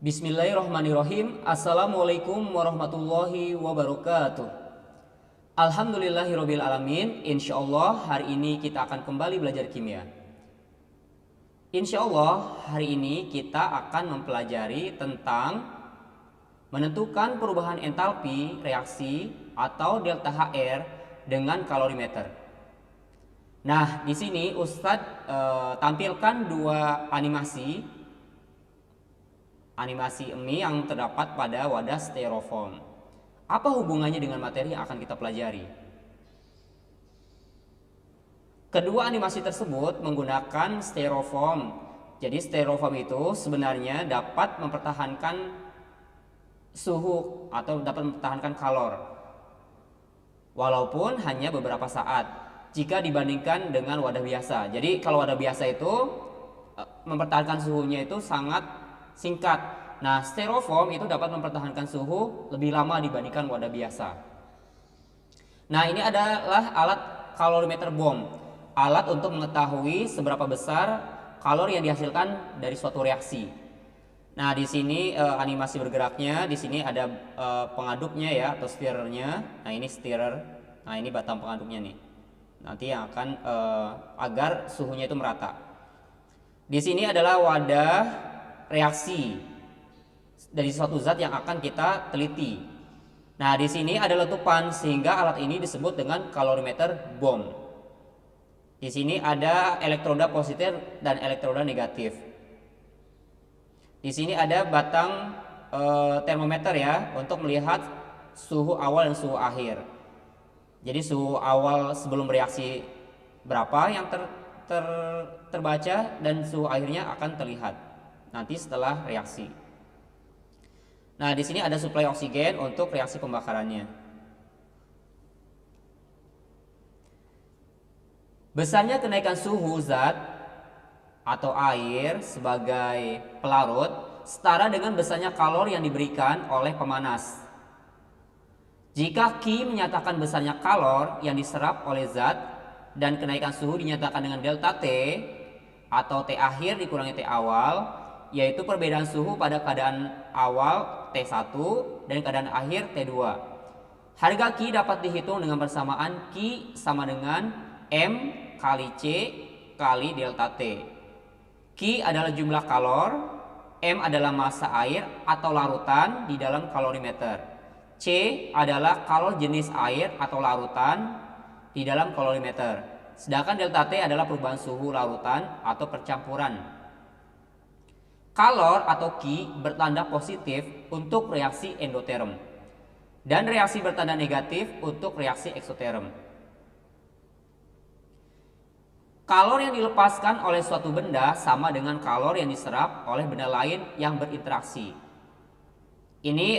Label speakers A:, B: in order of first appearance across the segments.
A: Bismillahirrahmanirrahim. Assalamualaikum warahmatullahi wabarakatuh. Alhamdulillahirabbil alamin. Insyaallah hari ini kita akan kembali belajar kimia. Insyaallah hari ini kita akan mempelajari tentang menentukan perubahan entalpi reaksi atau delta HR dengan kalorimeter. Nah, di sini Ustadz tampilkan dua animasi mie yang terdapat pada wadah styrofoam. Apa hubungannya dengan materi yang akan kita pelajari? Kedua animasi tersebut menggunakan styrofoam. Jadi styrofoam itu sebenarnya dapat mempertahankan suhu atau dapat mempertahankan kalor, walaupun hanya beberapa saat jika dibandingkan dengan wadah biasa. Jadi kalau wadah biasa itu mempertahankan suhunya itu sangat singkat. Nah, styrofoam itu dapat mempertahankan suhu lebih lama dibandingkan wadah biasa. Nah, ini adalah alat kalorimeter bom, alat untuk mengetahui seberapa besar kalori yang dihasilkan dari suatu reaksi. Nah, di sini animasi bergeraknya, di sini ada pengaduknya ya atau stirrernya. Nah, ini stirrer. Nah, ini batang pengaduknya nih. Nanti yang akan agar suhunya itu merata. Di sini adalah wadah reaksi dari suatu zat yang akan kita teliti. Nah, di sini ada letupan sehingga alat ini disebut dengan kalorimeter bom. Di sini ada elektroda positif dan elektroda negatif. Di sini ada batang termometer ya untuk melihat suhu awal dan suhu akhir. Jadi suhu awal sebelum reaksi berapa yang terbaca dan suhu akhirnya akan terlihat nanti setelah reaksi. Nah, di sini ada suplai oksigen untuk reaksi pembakarannya. Besarnya kenaikan suhu zat atau air sebagai pelarut setara dengan besarnya kalor yang diberikan oleh pemanas. Jika Q menyatakan besarnya kalor yang diserap oleh zat dan kenaikan suhu dinyatakan dengan delta T atau T akhir dikurangi T awal, yaitu perbedaan suhu pada keadaan awal T1 dan keadaan akhir T2. Harga Q dapat dihitung dengan persamaan Q sama dengan M kali C kali delta T. Q adalah jumlah kalor, M adalah massa air atau larutan di dalam kalorimeter. C adalah kalor jenis air atau larutan di dalam kalorimeter. Sedangkan delta T adalah perubahan suhu larutan atau percampuran. Kalor atau Q bertanda positif untuk reaksi endoterm dan reaksi bertanda negatif untuk reaksi eksoterm. Kalor yang dilepaskan oleh suatu benda sama dengan kalor yang diserap oleh benda lain yang berinteraksi. Ini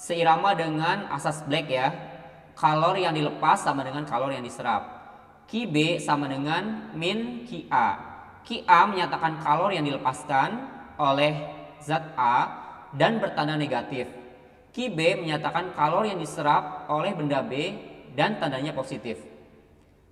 A: seirama dengan asas Black ya. Kalor yang dilepas sama dengan kalor yang diserap. QB sama dengan min QA. QA menyatakan kalor yang dilepaskan oleh zat A dan bertanda negatif. QB menyatakan kalor yang diserap oleh benda B dan tandanya positif.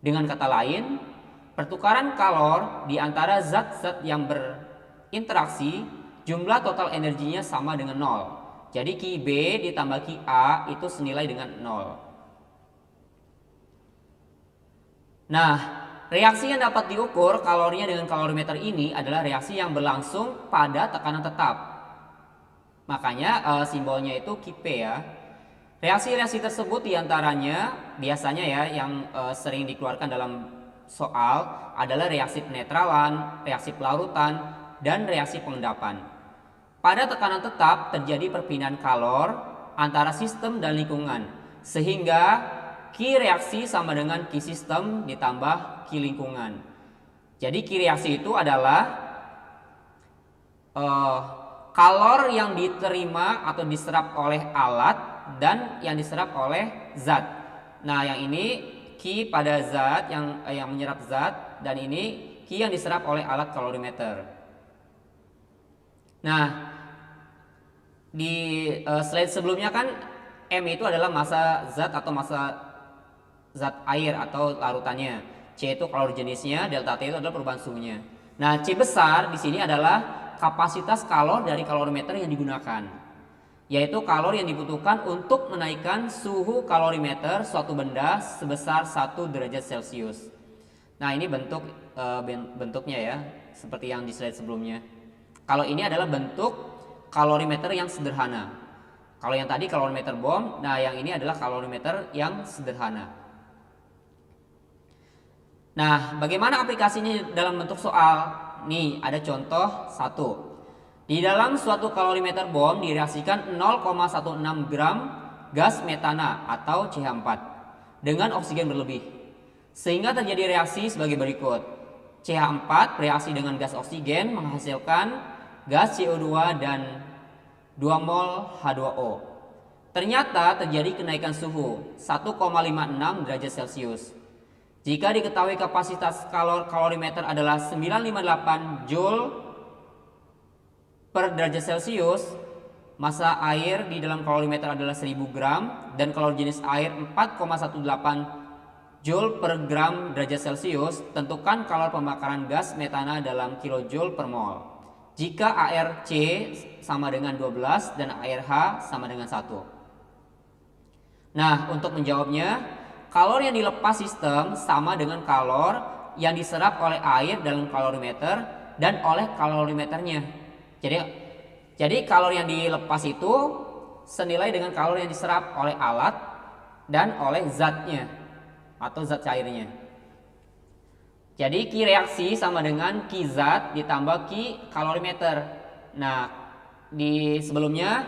A: Dengan kata lain, pertukaran kalor di antara zat-zat yang berinteraksi, jumlah total energinya sama dengan 0. Jadi QB ditambah QA itu senilai dengan 0. Nah, reaksi yang dapat diukur kalorinya dengan kalorimeter ini adalah reaksi yang berlangsung pada tekanan tetap. Makanya simbolnya itu Kp ya. Reaksi-reaksi tersebut diantaranya biasanya ya yang sering dikeluarkan dalam soal adalah reaksi penetralan, reaksi pelarutan, dan reaksi pengendapan. Pada tekanan tetap terjadi perpindahan kalor antara sistem dan lingkungan, sehingga Q reaksi sama dengan Q sistem ditambah Q lingkungan. Jadi Q reaksi itu adalah kalor yang diterima atau diserap oleh alat dan yang diserap oleh zat. Nah, yang ini Q pada zat yang menyerap zat, dan ini Q yang diserap oleh alat kalorimeter. Nah, di slide sebelumnya kan M itu adalah massa zat atau massa zat air atau larutannya. C itu kalori jenisnya, delta T itu adalah perubahan suhunya. Nah, C besar di sini adalah kapasitas kalor dari kalorimeter yang digunakan, yaitu kalor yang dibutuhkan untuk menaikkan suhu kalorimeter suatu benda sebesar 1 derajat Celcius. Nah, ini bentuknya ya, seperti yang di slide sebelumnya. Kalau ini adalah bentuk kalorimeter yang sederhana. Kalau yang tadi kalorimeter bom, nah yang ini adalah kalorimeter yang sederhana. Nah, bagaimana aplikasinya dalam bentuk soal? Nih, ada contoh 1. Di dalam suatu kalorimeter bom direaksikan 0,16 gram gas metana atau CH4 dengan oksigen berlebih, sehingga terjadi reaksi sebagai berikut. CH4 bereaksi dengan gas oksigen menghasilkan gas CO2 dan 2 mol H2O. Ternyata terjadi kenaikan suhu 1,56 derajat Celcius. Jika diketahui kapasitas kalorimeter adalah 958 Joule per derajat Celcius, massa air di dalam kalorimeter adalah 1000 gram dan kalori jenis air 4,18 Joule per gram derajat Celcius, tentukan kalor pembakaran gas metana dalam kilojoule per mol. Jika ARC sama dengan 12 dan ARH sama dengan 1. Nah, untuk menjawabnya, kalor yang dilepas sistem sama dengan kalor yang diserap oleh air dalam kalorimeter dan oleh kalorimeternya. Jadi kalor yang dilepas itu senilai dengan kalor yang diserap oleh alat dan oleh zatnya atau zat cairnya. Jadi Ki reaksi sama dengan Ki zat ditambah Ki kalorimeter. Nah, di sebelumnya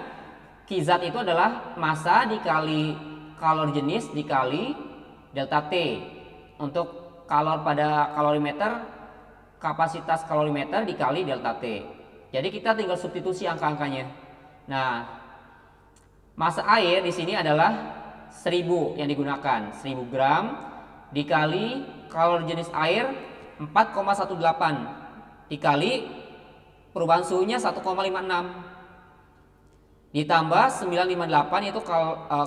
A: Ki zat itu adalah massa dikali kalor jenis dikali delta T. Untuk kalor pada kalorimeter, kapasitas kalorimeter dikali delta T. Jadi kita tinggal substitusi angka-angkanya. Nah, massa air di sini adalah 1000 yang digunakan, 1000 gram dikali kalori jenis air 4,18 dikali perubahan suhunya 1,56 ditambah 958 itu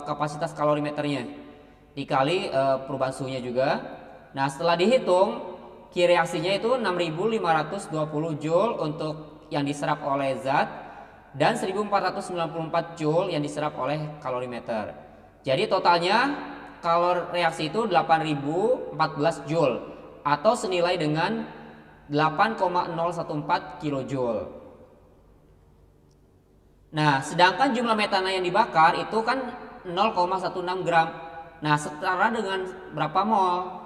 A: kapasitas kalorimeternya dikali perubahan suhunya juga. Nah, setelah dihitung Ki reaksinya itu 6520 Joule untuk yang diserap oleh zat dan 1494 Joule yang diserap oleh kalorimeter. Jadi totalnya kalor reaksi itu 8014 Joule atau senilai dengan 8,014 kilojoule. Nah, sedangkan jumlah metana yang dibakar itu kan 0,16 gram. Nah, setara dengan berapa mol?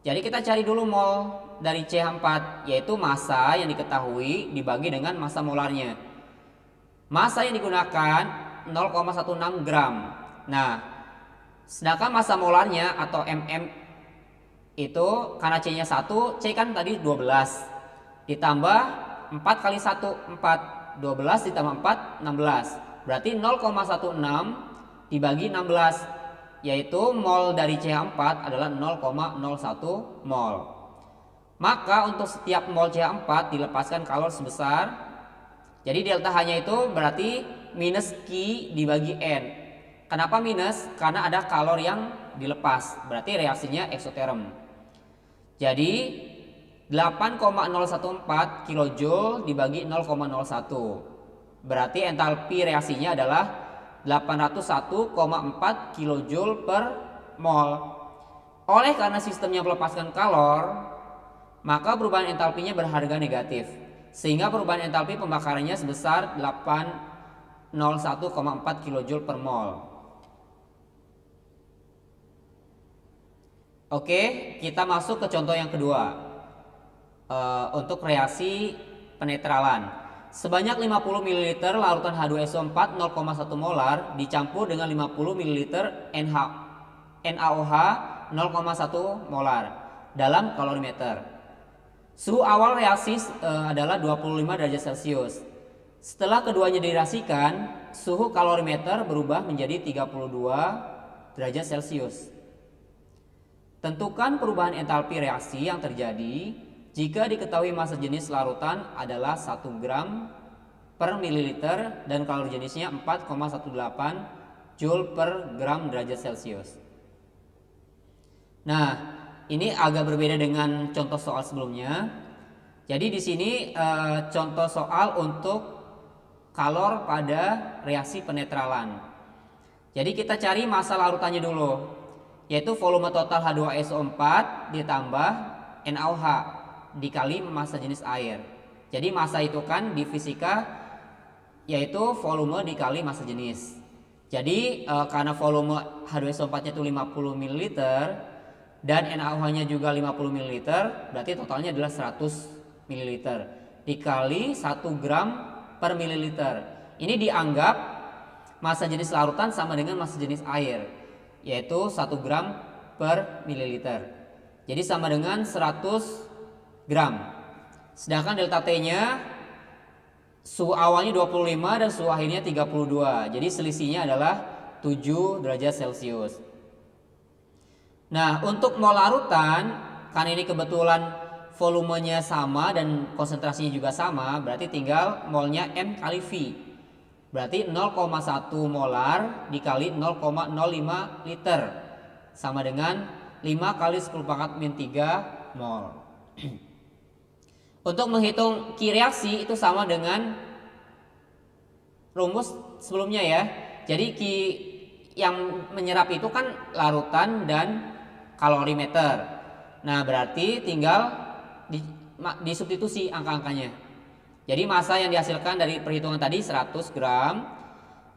A: Jadi kita cari dulu mol dari CH4, yaitu massa yang diketahui dibagi dengan massa molarnya. Massa yang digunakan 0,16 gram. Nah, sedangkan massa molarnya atau mm itu karena C-nya 1, C kan tadi 12 ditambah 4 kali 1, 4. 12 ditambah 4, 16. Berarti 0,16 dibagi 16, yaitu mol dari CH4 adalah 0,01 mol. Maka untuk setiap mol CH4 dilepaskan kalor sebesar, jadi delta H-nya itu berarti minus Q dibagi N. Kenapa minus? Karena ada kalor yang dilepas, berarti reaksinya eksoterm. Jadi 8,014 kilojoule dibagi 0,01. Berarti entalpi reaksinya adalah 801,4 kilojoule per mol. Oleh karena sistemnya melepaskan kalor, maka perubahan entalpinya berharga negatif, sehingga perubahan entalpi pembakarannya sebesar 801,4 kilojoule per mol. Oke, kita masuk ke contoh yang kedua. Untuk reaksi penetralan, sebanyak 50 ml larutan H2SO4 0,1 molar dicampur dengan 50 ml NaOH 0,1 molar dalam kalorimeter. Suhu awal reaksi adalah 25 derajat Celcius. Setelah keduanya direaksikan, suhu kalorimeter berubah menjadi 32 derajat Celcius. Tentukan perubahan entalpi reaksi yang terjadi jika diketahui massa jenis larutan adalah 1 gram per mililiter dan kalori jenisnya 4,18 Joule per gram derajat Celcius. Nah, ini agak berbeda dengan contoh soal sebelumnya. Jadi di sini contoh soal untuk kalor pada reaksi penetralan. Jadi kita cari massa larutannya dulu, yaitu volume total H2SO4 ditambah NaOH dikali massa jenis air. Jadi massa itu kan di fisika yaitu volume dikali massa jenis. Jadi karena volume H2SO4-nya itu 50 ml dan NaOH-nya juga 50 ml, berarti totalnya adalah 100 ml dikali 1 gram per mililiter. Ini dianggap massa jenis larutan sama dengan massa jenis air, yaitu 1 gram per mililiter. Jadi sama dengan 100 gram. Sedangkan delta T-nya suhu awalnya 25 dan suhu akhirnya 32. Jadi selisihnya adalah 7 derajat Celcius. Nah, untuk mol larutan, karena ini kebetulan volumenya sama dan konsentrasinya juga sama, berarti tinggal molnya M kali V. Berarti 0,1 molar dikali 0,05 liter sama dengan 5 kali 10 pangkat min 3 mol. Untuk menghitung Q reaksi itu sama dengan rumus sebelumnya ya. Jadi Q yang menyerap itu kan larutan dan kalorimeter. Nah, berarti tinggal disubstitusi angka-angkanya. Jadi massa yang dihasilkan dari perhitungan tadi 100 gram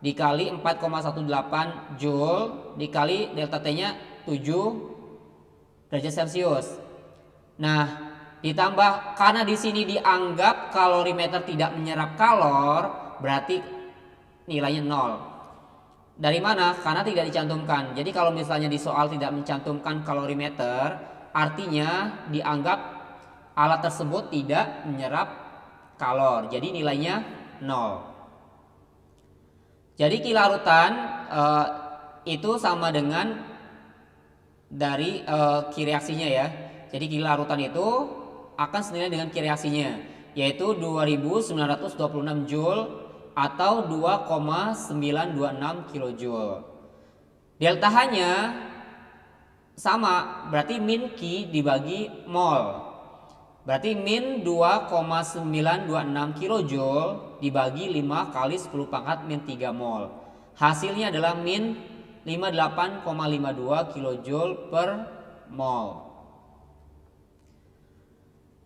A: dikali 4,18 joule dikali delta T-nya 7 derajat Celcius. Nah, ditambah karena di sini dianggap kalorimeter tidak menyerap kalor, berarti nilainya 0. Dari mana? Karena tidak dicantumkan. Jadi kalau misalnya di soal tidak mencantumkan kalorimeter, artinya dianggap alat tersebut tidak menyerap kalor. Jadi nilainya 0. Jadi Q larutan itu sama dengan dari Q reaksinya ya. Jadi Q larutan itu akan senilai dengan Q reaksinya, yaitu 2926 joule atau 2,926 kilojoule. Delta H-nya sama, berarti min Q dibagi mol. Berarti min 2,926 kilojoule dibagi 5 kali 10 pangkat min 3 mol. Hasilnya adalah min 58,52 kilojoule per mol.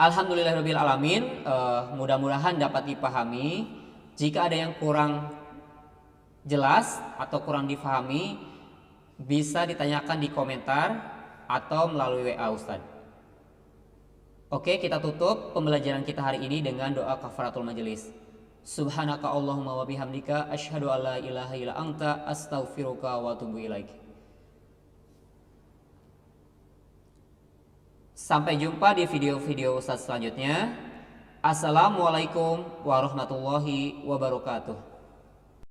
A: Alhamdulillahirabbil alamin, mudah-mudahan dapat dipahami. Jika ada yang kurang jelas atau kurang dipahami, bisa ditanyakan di komentar atau melalui WA Ustadz. Oke, kita tutup pembelajaran kita hari ini dengan doa kafaratul majelis. Subhanaka Allahumma wa bihamdika asyhadu an la ilaha illa anta astaghfiruka wa atubu ilaik. Sampai jumpa di video-video Ustadz selanjutnya. Assalamualaikum warahmatullahi wabarakatuh.